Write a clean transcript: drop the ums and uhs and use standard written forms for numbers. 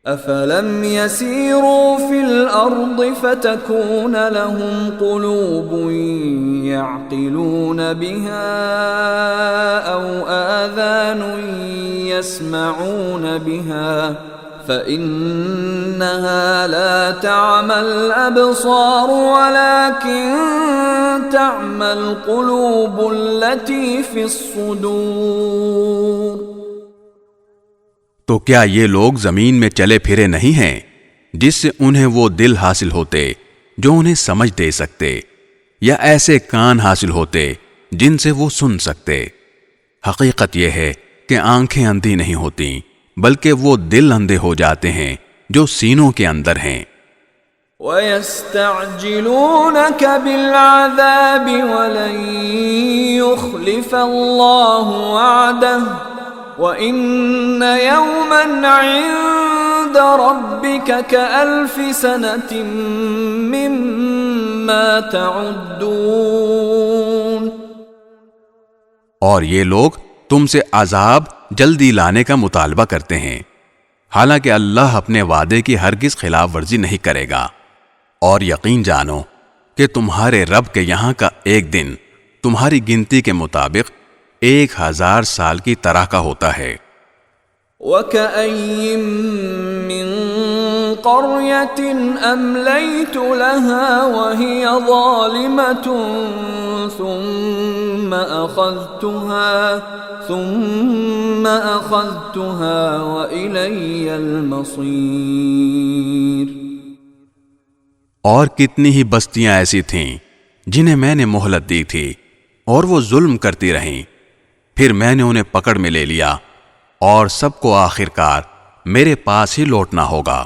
أفلم يسيروا في الأرض فتكون لهم قلوب يعقلون بها أو آذان يسمعون بها فإنها لا تعمى الأبصار ولكن تعمى القلوب التي في الصدور. تو کیا یہ لوگ زمین میں چلے پھرے نہیں ہیں جس سے انہیں وہ دل حاصل ہوتے جو انہیں سمجھ دے سکتے، یا ایسے کان حاصل ہوتے جن سے وہ سن سکتے؟ حقیقت یہ ہے کہ آنکھیں اندھی نہیں ہوتی بلکہ وہ دل اندھے ہو جاتے ہیں جو سینوں کے اندر ہیں. وَيَسْتَعْجِلُونَكَ بِالْعَذَابِ وَلَن يُخْلِفَ اللَّهُ وَعْدَهُ وَإِنَّ يَوْمًا عِندَ رَبِّكَ كَأَلْفِ سَنَةٍ مِّمَّا تَعُدُّونَ. اور یہ لوگ تم سے عذاب جلدی لانے کا مطالبہ کرتے ہیں، حالانکہ اللہ اپنے وعدے کی ہرگز خلاف ورزی نہیں کرے گا. اور یقین جانو کہ تمہارے رب کے یہاں کا ایک دن تمہاری گنتی کے مطابق 1000 سال کی طرح کا ہوتا ہے. وَكَأَيِّن مِّن قَرْيَةٍ أَمْلَيْتُ لَهَا وَهِيَ ظَالِمَةٌ ثُمَّ أَخَذْتُهَا وَإِلَيَّ الْمَصِيرُ. اور کتنی ہی بستیاں ایسی تھیں جنہیں میں نے مہلت دی تھی اور وہ ظلم کرتی رہیں، پھر میں نے انہیں پکڑ میں لے لیا، اور سب کو آخر کار میرے پاس ہی لوٹنا ہوگا.